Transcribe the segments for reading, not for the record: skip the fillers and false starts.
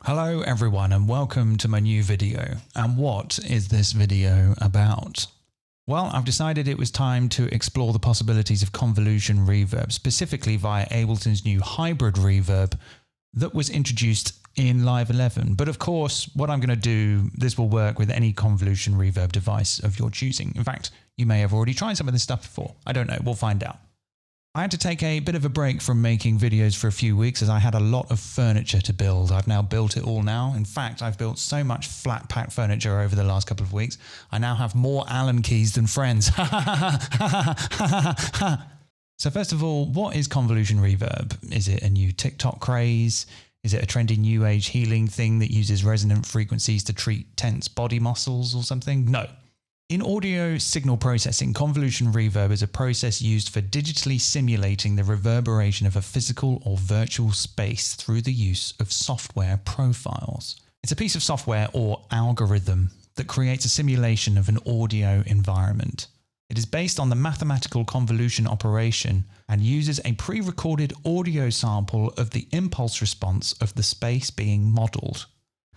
Hello everyone and welcome to my new video. And what is this video about? Well, I've decided it was time to explore the possibilities of convolution reverb, specifically via Ableton's new hybrid reverb that was introduced in Live 11. But of course, what I'm going to do, this will work with any convolution reverb device of your choosing. In fact, you may have already tried some of this stuff before. I don't know, we'll find out. I had to take a bit of a break from making videos for a few weeks as I had a lot of furniture to build. I've now built it all now. In fact, I've built so much flat pack furniture over the last couple of weeks. I now have more Allen keys than friends. So first of all, what is convolution reverb? Is it a new TikTok craze? Is it a trendy new age healing thing that uses resonant frequencies to treat tense body muscles or something? No. In audio signal processing, convolution reverb is a process used for digitally simulating the reverberation of a physical or virtual space through the use of software profiles. It's a piece of software or algorithm that creates a simulation of an audio environment. It is based on the mathematical convolution operation and uses a pre-recorded audio sample of the impulse response of the space being modeled.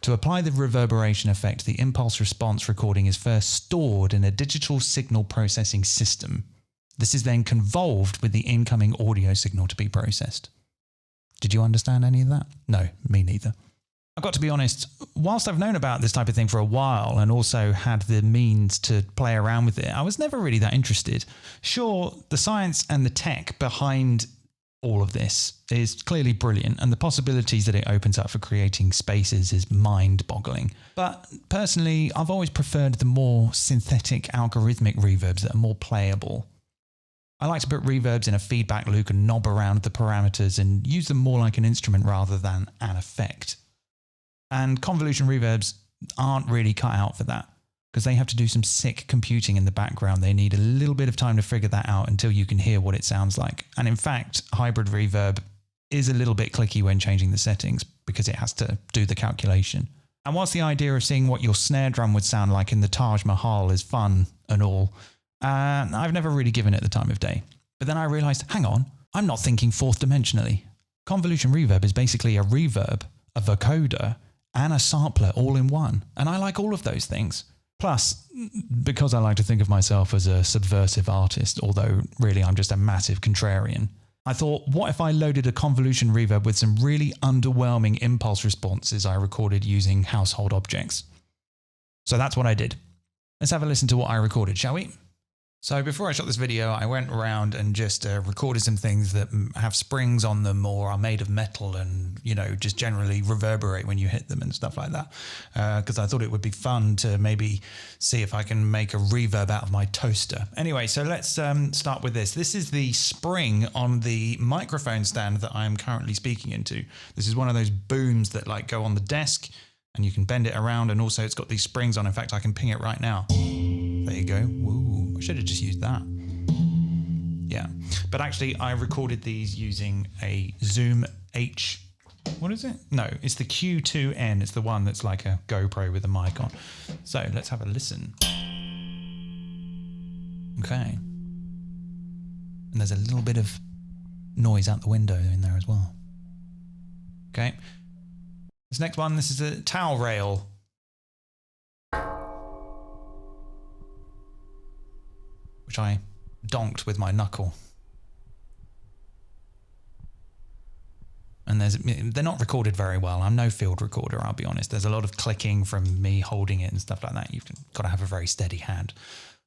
To apply the reverberation effect, the impulse response recording is first stored in a digital signal processing system. This is then convolved with the incoming audio signal to be processed. Did you understand any of that? No, me neither. I've got to be honest, whilst I've known about this type of thing for a while and also had the means to play around with it, I was never really that interested. Sure, the science and the tech behind all of this is clearly brilliant, and the possibilities that it opens up for creating spaces is mind-boggling. But personally, I've always preferred the more synthetic algorithmic reverbs that are more playable. I like to put reverbs in a feedback loop and knob around the parameters and use them more like an instrument rather than an effect. And convolution reverbs aren't really cut out for that, because they have to do some sick computing in the background. They need a little bit of time to figure that out until you can hear what it sounds like. And in fact, hybrid reverb is a little bit clicky when changing the settings because it has to do the calculation. And whilst the idea of seeing what your snare drum would sound like in the Taj Mahal is fun and all, I've never really given it the time of day. But then I realized, hang on, I'm not thinking fourth dimensionally. Convolution reverb is basically a reverb, a vocoder, and a sampler all in one. And I like all of those things. Plus, because I like to think of myself as a subversive artist, although really I'm just a massive contrarian, I thought, what if I loaded a convolution reverb with some really underwhelming impulse responses I recorded using household objects? So that's what I did. Let's have a listen to what I recorded, shall we? So before I shot this video, I went around and just recorded some things that have springs on them or are made of metal and, you know, just generally reverberate when you hit them and stuff like that. Because I thought it would be fun to maybe see if I can make a reverb out of my toaster. Anyway, so let's start with this. This is the spring on the microphone stand that I'm currently speaking into. This is one of those booms that like go on the desk and you can bend it around, and also it's got these springs on. In fact, I can ping it right now. There you go. Woo. I should have just used that. Yeah. But actually, I recorded these using a Zoom H. What is it? No, it's the Q2N. It's the one that's like a GoPro with a mic on. So let's have a listen. Okay. And there's a little bit of noise out the window in there as well. Okay. This next one, this is a towel rail. Which I donked with my knuckle. And they're not recorded very well. I'm no field recorder, I'll be honest. There's a lot of clicking from me holding it and stuff like that. You've got to have a very steady hand.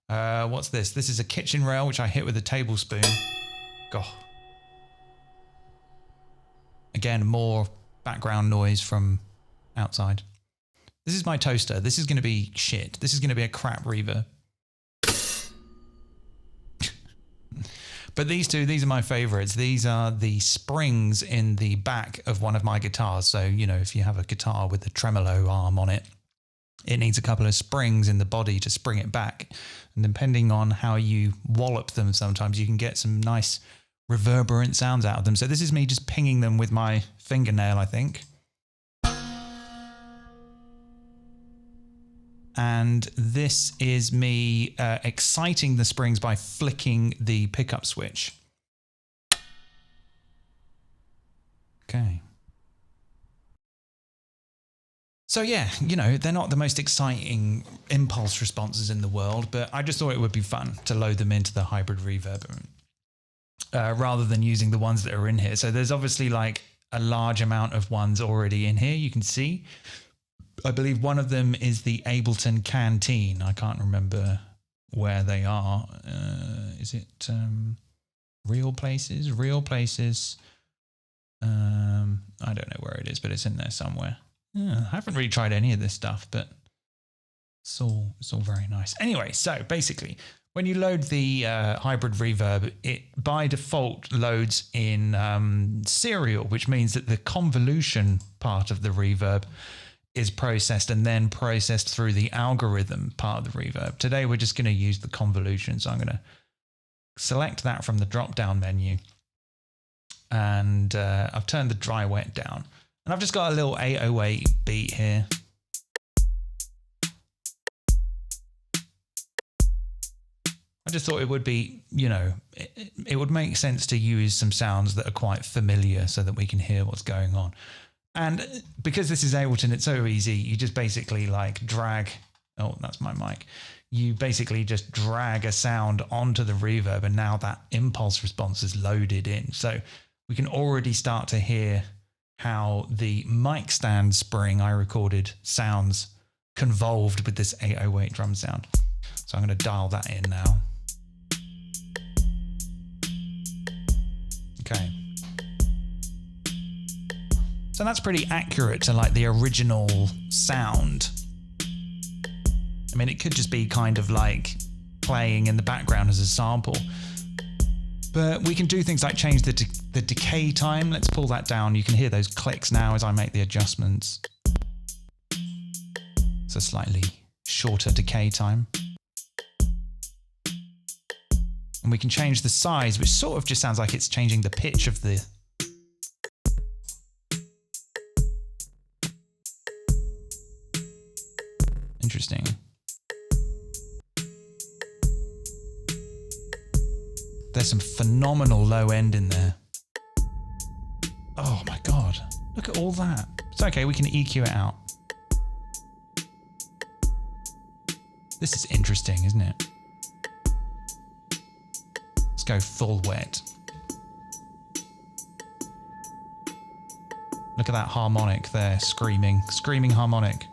What's this? This is a kitchen rail, which I hit with a tablespoon. God. Again, more background noise from outside. This is my toaster. This is going to be shit. This is going to be a crap reverb. But these are my favorites. These are the springs in the back of one of my guitars. So, you know, if you have a guitar with a tremolo arm on it, it needs a couple of springs in the body to spring it back. And depending on how you wallop them, sometimes you can get some nice reverberant sounds out of them. So this is me just pinging them with my fingernail, I think. And this is me exciting the springs by flicking the pickup switch. Okay. So yeah, you know, they're not the most exciting impulse responses in the world, but I just thought it would be fun to load them into the hybrid reverb rather than using the ones that are in here. So there's obviously like a large amount of ones already in here, you can see. I believe one of them is the Ableton Canteen. I can't remember where they are. Is it Real Places? Real Places. I don't know where it is, but it's in there somewhere. I haven't really tried any of this stuff, but it's all very nice. Anyway, so basically, when you load the hybrid reverb, it by default loads in serial, which means that the convolution part of the reverb is processed and then processed through the algorithm part of the reverb. Today, we're just going to use the convolution. So I'm going to select that from the drop-down menu. And I've turned the dry wet down. And I've just got a little 808 beat here. I just thought it would be, you know, it would make sense to use some sounds that are quite familiar so that we can hear what's going on. And because this is Ableton, it's so easy. You just basically like drag, oh, that's my mic. You basically just drag a sound onto the reverb and now that impulse response is loaded in. So we can already start to hear how the mic stand spring I recorded sounds convolved with this 808 drum sound. So I'm going to dial that in now. Okay. So that's pretty accurate to like the original sound. I mean, it could just be kind of like playing in the background as a sample. But we can do things like change the decay time. Let's pull that down. You can hear those clicks now as I make the adjustments. It's a slightly shorter decay time. And we can change the size, which sort of just sounds like it's changing the pitch of the... Interesting. There's some phenomenal low end in there. Oh my God, look at all that. It's okay, we can EQ it out. This is interesting, isn't it? Let's go full wet. Look at that harmonic there, screaming harmonic.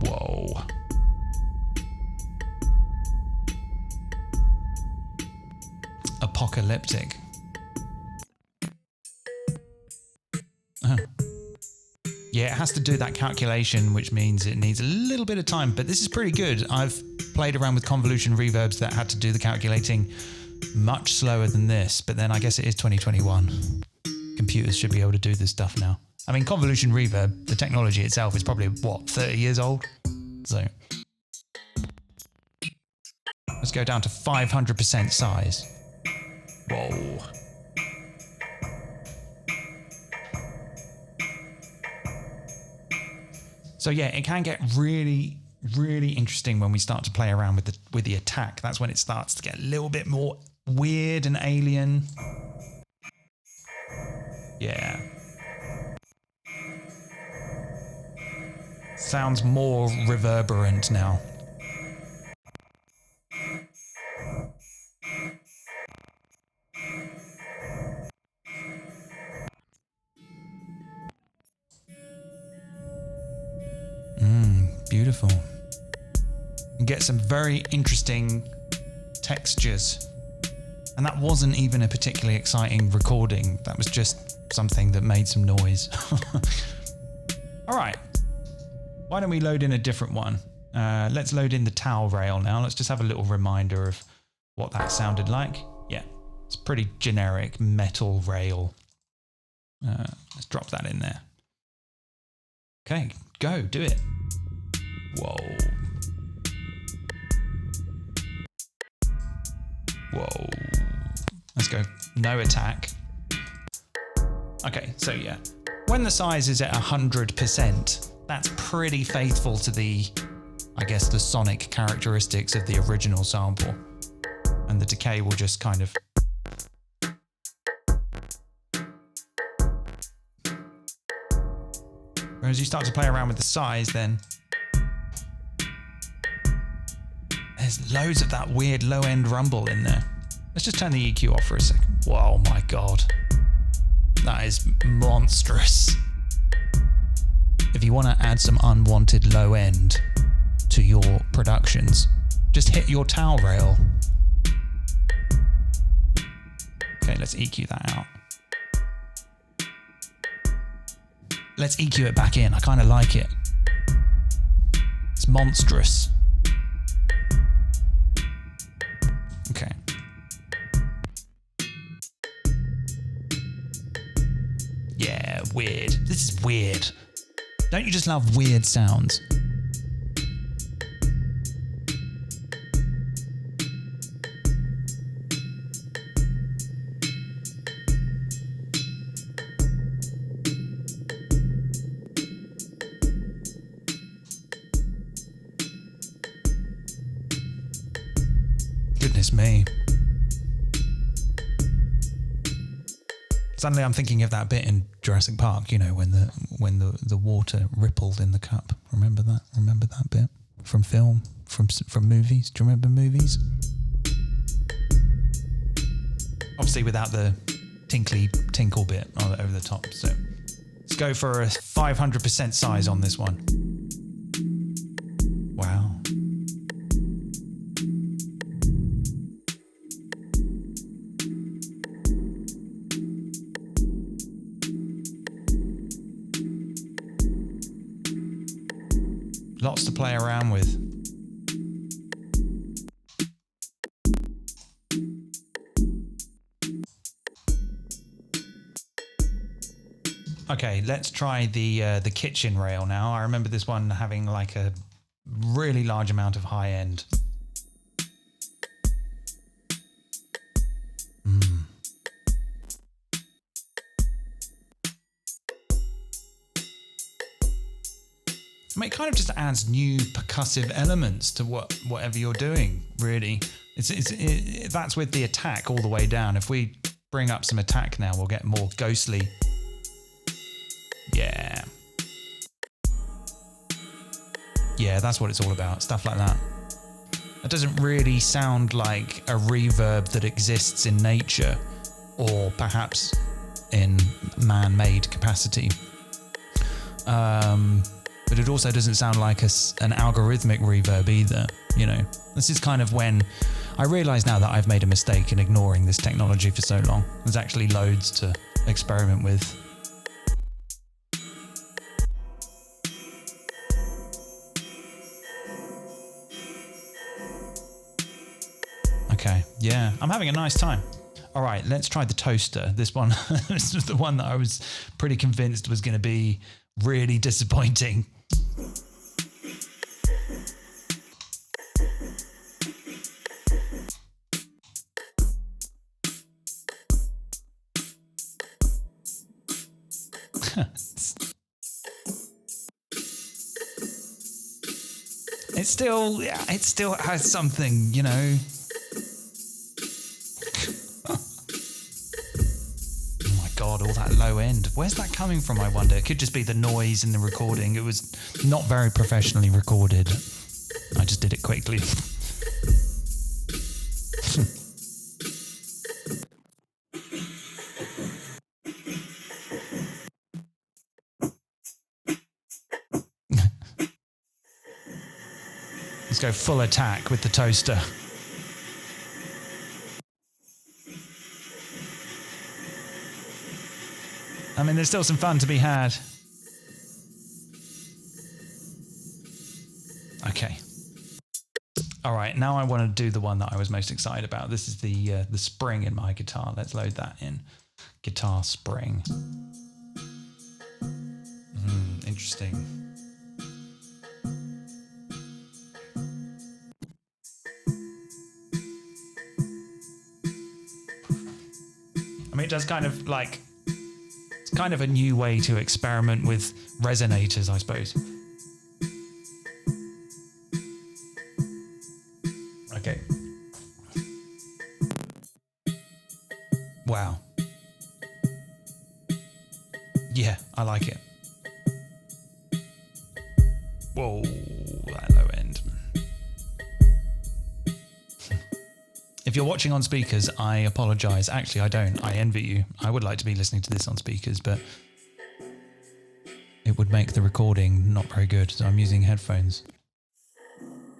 Whoa. Apocalyptic. Yeah, it has to do that calculation, which means it needs a little bit of time, but this is pretty good. I've played around with convolution reverbs that had to do the calculating much slower than this, but then I guess it is 2021. Computers should be able to do this stuff now. I mean, convolution reverb, the technology itself is probably, what, 30 years old? So let's go down to 500% size. Whoa. So yeah, it can get really, really interesting when we start to play around with the attack. That's when it starts to get a little bit more weird and alien. Yeah. Sounds more reverberant now. Beautiful. You get some very interesting textures. And that wasn't even a particularly exciting recording. That was just something that made some noise. All right. Why don't we load in a different one? Let's load in the towel rail now. Let's just have a little reminder of what that sounded like. Yeah, it's pretty generic metal rail. Let's drop that in there. Okay, go, do it. Whoa. Whoa. Let's go. No attack. Okay, so yeah. When the size is at 100%, that's pretty faithful to the, I guess, the sonic characteristics of the original sample. And the decay will just kind of... Whereas you start to play around with the size, then there's loads of that weird low-end rumble in there. Let's just turn the EQ off for a second. Whoa, my God. That is monstrous. If you want to add some unwanted low end to your productions, just hit your towel rail. Okay, let's EQ that out. Let's EQ it back in. I kind of like it. It's monstrous. Okay. Yeah, weird. This is weird. Don't you just love weird sounds? Goodness me. Suddenly I'm thinking of that bit in Jurassic Park, you know, when the water rippled in the cup. Remember that? Remember that bit from film, from movies? Do you remember movies? Obviously without the tinkle bit over the top. So let's go for a 500% size on this one. Wow. Lots to play around with. Okay, let's try the kitchen rail now. I remember this one having like a really large amount of high end. I mean, it kind of just adds new percussive elements to whatever you're doing, really. That's with the attack all the way down. If we bring up some attack now, we'll get more ghostly. Yeah. Yeah, that's what it's all about, stuff like that. It doesn't really sound like a reverb that exists in nature or perhaps in man-made capacity. But it also doesn't sound like an algorithmic reverb either, you know. This is kind of when I realise now that I've made a mistake in ignoring this technology for so long. There's actually loads to experiment with. Okay, yeah, I'm having a nice time. All right, let's try the toaster. This one, this was the one that I was pretty convinced was going to be really disappointing. It still has something, you know. God, all that low end. Where's that coming from, I wonder? It could just be the noise in the recording. It was not very professionally recorded. I just did it quickly. Let's go full attack with the toaster. I mean, there's still some fun to be had. Okay. All right, now I want to do the one that I was most excited about. This is the spring in my guitar. Let's load that in. Guitar spring. Interesting. I mean, it does kind of like... It's kind of a new way to experiment with resonators, I suppose. Okay. Wow. Yeah, I like it. Whoa, that low end. If you're watching on speakers, I apologize. Actually, I don't. I envy you. I would like to be listening to this on speakers, but it would make the recording not very good. So I'm using headphones.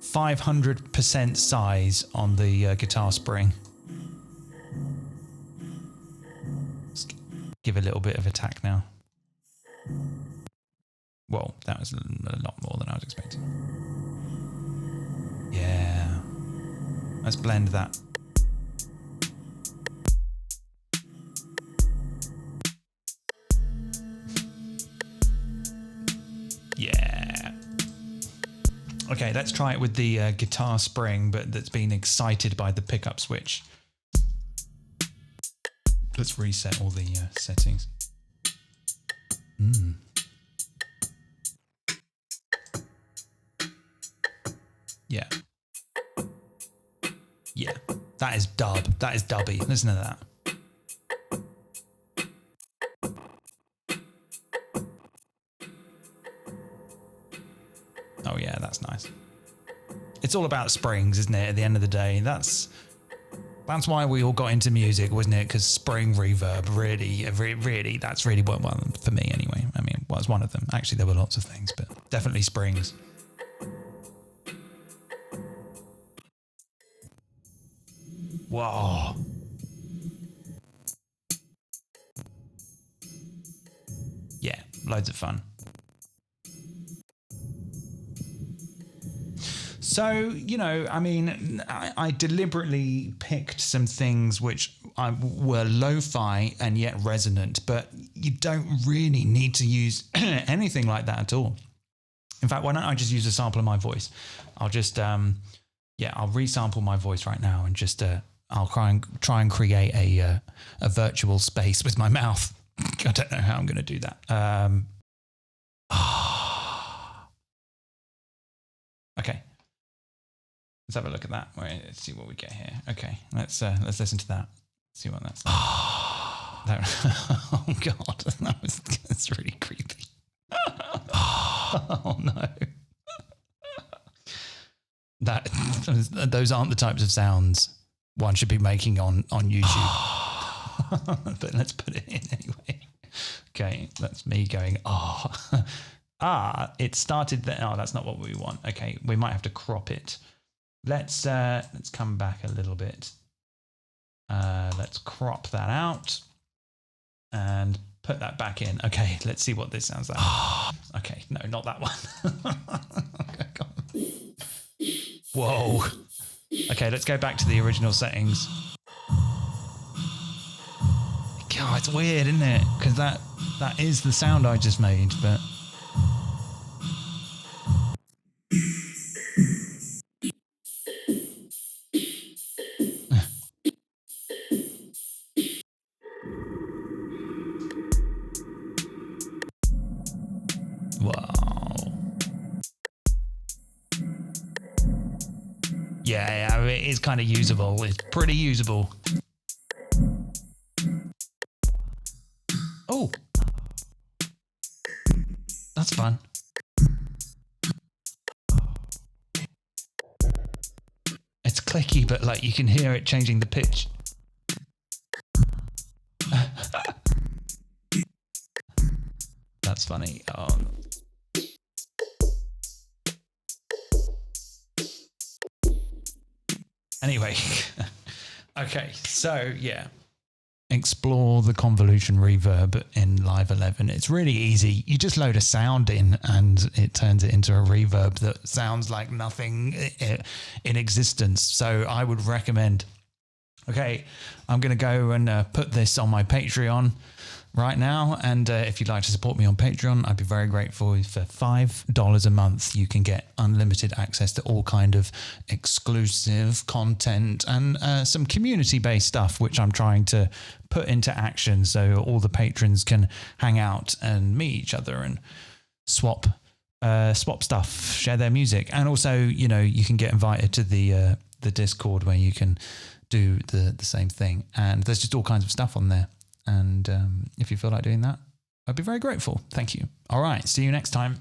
500% size on the guitar spring. Let's give a little bit of attack now. Whoa, that was a lot more than I was expecting. Yeah. Let's blend that. Yeah. Okay, let's try it with the guitar spring, but that's been excited by the pickup switch. Let's reset all the settings. Yeah. Yeah. That is dub. That is dubby. Listen to that. Oh yeah, that's nice. It's all about springs, isn't it? At the end of the day, that's why we all got into music, wasn't it? Because spring reverb really, that's really what for me anyway. I mean, well, it's one of them. Actually, there were lots of things, but definitely springs. Whoa. Yeah, loads of fun. So, you know, I mean, I deliberately picked some things which were lo-fi and yet resonant, but you don't really need to use anything like that at all. In fact, why don't I just use a sample of my voice? I'll just, I'll resample my voice right now and just, I'll try and create a virtual space with my mouth. I don't know how I'm going to do that. Okay. Let's have a look at that. Wait, let's see what we get here. Okay, let's listen to that. See what that's like. Oh god, that's really creepy. Oh no. Those aren't the types of sounds one should be making on YouTube. But let's put it in anyway. Okay, that's me going, it started there. Oh, that's not what we want. Okay, we might have to crop it. Let's come back a little bit. Let's crop that out and put that back in. Okay, let's see what this sounds like. Okay, no, not that one. Whoa. Okay, let's go back to the original settings. God, it's weird, isn't it? Because that is the sound I just made, but... Wow. Yeah, it is kind of usable. It's pretty usable. Oh. That's fun. It's clicky, but like you can hear it changing the pitch. That's funny. Anyway, okay, so yeah. Explore the Convolution Reverb in Live 11. It's really easy. You just load a sound in and it turns it into a reverb that sounds like nothing in existence. So I would recommend. Okay, I'm going to go and put this on my Patreon right now. And if you'd like to support me on Patreon, I'd be very grateful. For $5 a month, you can get unlimited access to all kind of exclusive content and some community-based stuff, which I'm trying to put into action so all the patrons can hang out and meet each other and swap stuff, share their music. And also, you know, you can get invited to the Discord where you can do the same thing. And there's just all kinds of stuff on there. And if you feel like doing that, I'd be very grateful. Thank you. All right. See you next time.